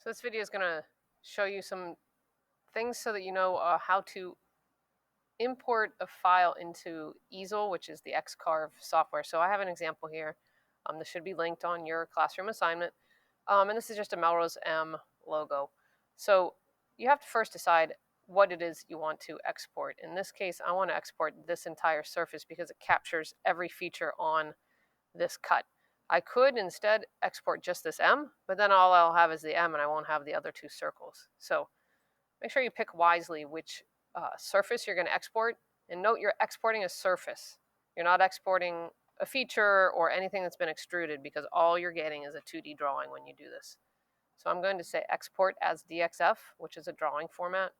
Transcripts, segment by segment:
So this video is going to show you some things so that you know how to import a file into Easel, which is the carve software. So I have an example here. This should be linked on your classroom assignment. And this is just a Melrose M logo. So you have to first decide what it is you want to export. In this case, I want to export this entire surface because it captures every feature on this cut. I could instead export just this M, but then all I'll have is the M and I won't have the other two circles. So make sure you pick wisely which surface you're going to export. And note you're exporting a surface. You're not exporting a feature or anything that's been extruded because all you're getting is a 2D drawing when you do this. So I'm going to say export as DXF, which is a drawing format.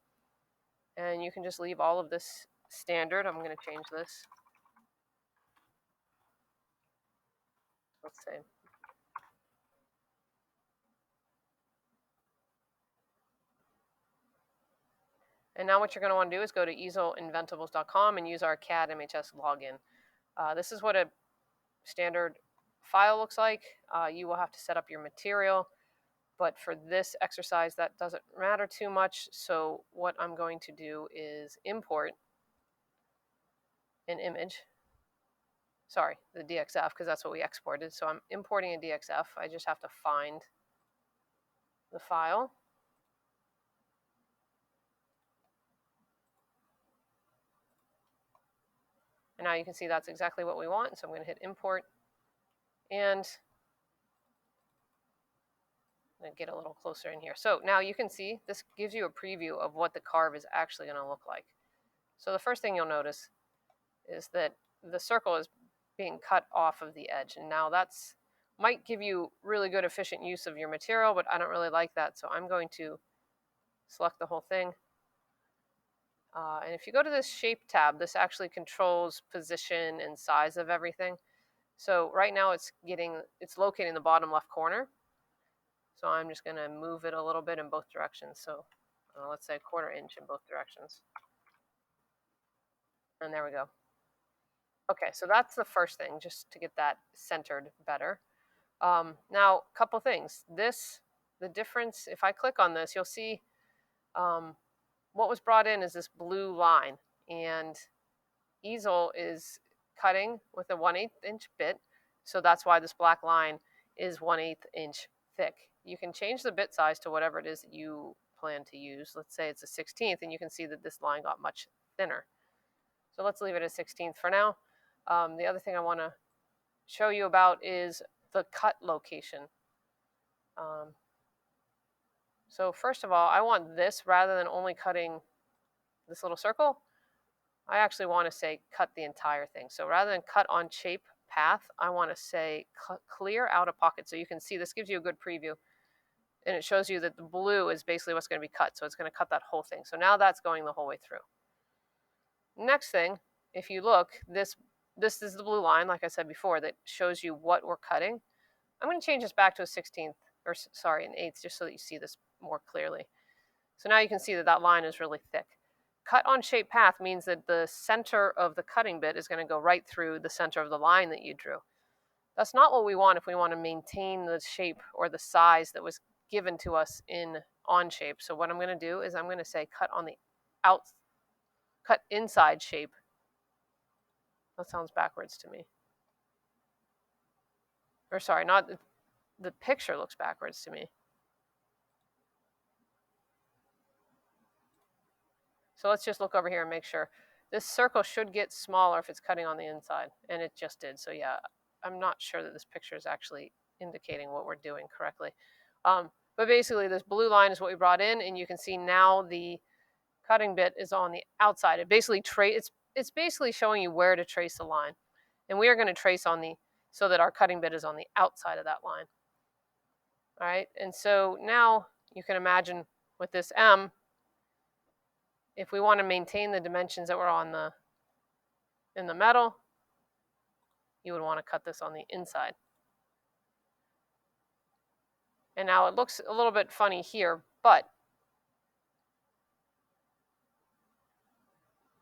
And you can just leave all of this standard. I'm going to change this. Let's say and now what you're going to want to do is go to easelinventables.com and use our CAD MHS login. This is what a standard file looks like. You will have to set up your material, but for this exercise that doesn't matter too much. So what I'm going to do is import an image. Sorry, the DXF, because that's what we exported. So I'm importing a DXF. I just have to find the file. And now you can see that's exactly what we want. So I'm going to hit import. And I'm going to get a little closer in here. So now you can see this gives you a preview of what the carve is actually going to look like. So the first thing you'll notice is that the circle is being cut off of the edge. And now that's might give you really good efficient use of your material, but I don't really like that. So I'm going to select the whole thing. And if you go to this shape tab, this actually controls position and size of everything. So right now it's locating the bottom left corner. So I'm just going to move it a little bit in both directions. So let's say 1/4 inch in both directions. And there we go. Okay, so that's the first thing, just to get that centered better. Now, a couple things. The difference, if I click on this, you'll see what was brought in is this blue line. And Easel is cutting with a 1/8 inch bit. So that's why this black line is 1/8 inch thick. You can change the bit size to whatever it is that you plan to use. Let's say it's a 16th, and you can see that this line got much thinner. So let's leave it at 16th for now. The other thing I want to show you about is the cut location. So first of all, I want this rather than only cutting this little circle. I actually want to say cut the entire thing. So rather than cut on shape path, I want to say clear out a pocket. So you can see this gives you a good preview. And it shows you that the blue is basically what's going to be cut. So it's going to cut that whole thing. So now that's going the whole way through. Next thing, if you look, this is the blue line, like I said before, that shows you what we're cutting. I'm going to change this back to a 16th, or sorry, an 1/8, just so that you see this more clearly. So now you can see that that line is really thick. Cut on shape path means that the center of the cutting bit is going to go right through the center of the line that you drew. That's not what we want if we want to maintain the shape or the size that was given to us in Onshape. So what I'm going to do is I'm going to say cut on the cut inside shape. That sounds backwards to me. Or sorry, not the picture looks backwards to me. So let's just look over here and make sure. This circle should get smaller if it's cutting on the inside, and it just did. So yeah, I'm not sure that this picture is actually indicating what we're doing correctly. But basically, this blue line is what we brought in, and you can see now the cutting bit is on the outside. It basically it's basically showing you where to trace the line, and we are going to trace on so that our cutting bit is on the outside of that line. All right, and so now you can imagine with this M, if we want to maintain the dimensions that were in the metal, you would want to cut this on the inside. And now it looks a little bit funny here, but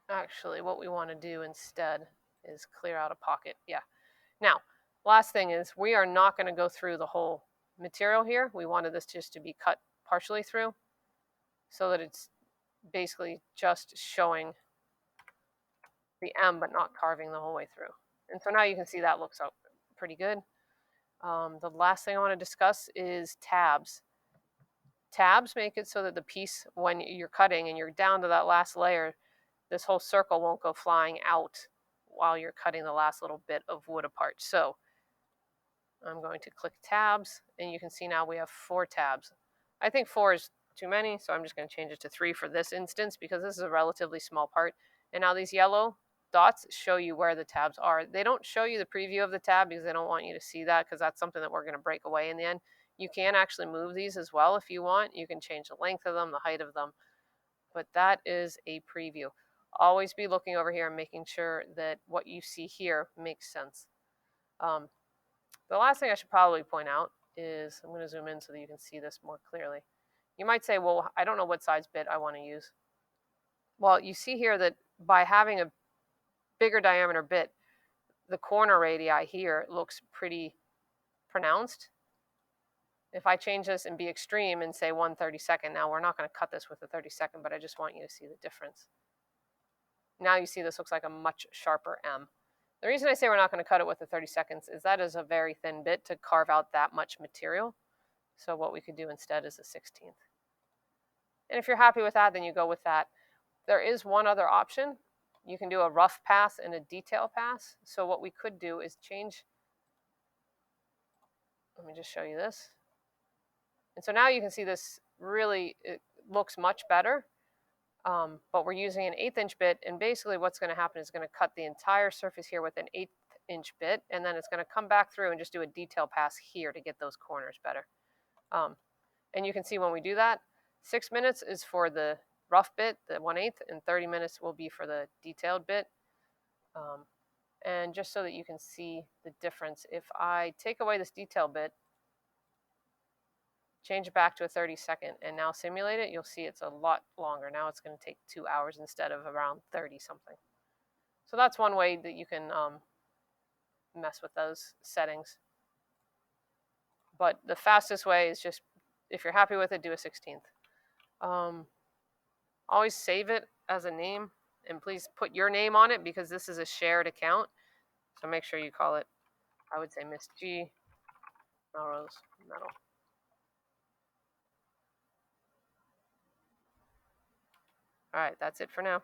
actually what we want to do instead is clear out a pocket. Yeah. Now, last thing is we are not going to go through the whole material here. We wanted this just to be cut partially through so that it's basically just showing the M but not carving the whole way through. And so now you can see that looks out pretty good. The last thing I want to discuss is tabs. Tabs make it so that the piece, when you're cutting and you're down to that last layer, this whole circle won't go flying out while you're cutting the last little bit of wood apart. So I'm going to click tabs, and you can see now we have 4 tabs. I think 4 is too many, so I'm just going to change it to 3 for this instance because this is a relatively small part. And now these yellow dots show you where the tabs are. They don't show you the preview of the tab because they don't want you to see that, because that's something that we're going to break away in the end. You can actually move these as well if you want. You can change the length of them, the height of them, but that is a preview. Always be looking over here and making sure that what you see here makes sense. The last thing I should probably point out is, I'm going to zoom in so that you can see this more clearly. You might say, well, I don't know what size bit I want to use. Well, you see here that by having a bigger diameter bit, the corner radii here looks pretty pronounced. If I change this and be extreme and say 1/32, now we're not going to cut this with a 32nd, but I just want you to see the difference. Now you see this looks like a much sharper M. The reason I say we're not going to cut it with the 32nds is that is a very thin bit to carve out that much material. So what we could do instead is a 16th. And if you're happy with that, then you go with that. There is one other option. You can do a rough pass and a detail pass. So what we could do is change. Let me just show you this. And so now you can see this really, it looks much better. But we're using an 1/8 inch bit, and basically what's going to happen is going to cut the entire surface here with an 1/8 inch bit, and then it's going to come back through and just do a detail pass here to get those corners better. And you can see when we do that, 6 minutes is for the rough bit, the 1/8, and 30 minutes will be for the detailed bit. And just so that you can see the difference, if I take away this detail bit, change it back to a 32nd, and now simulate it, you'll see it's a lot longer. Now it's going to take 2 hours instead of around 30 something. So that's one way that you can mess with those settings. But the fastest way is just, if you're happy with it, do a 16th. Always save it as a name, and please put your name on it because this is a shared account. So make sure you call it, I would say, Miss G Melrose Medal. All right, that's it for now.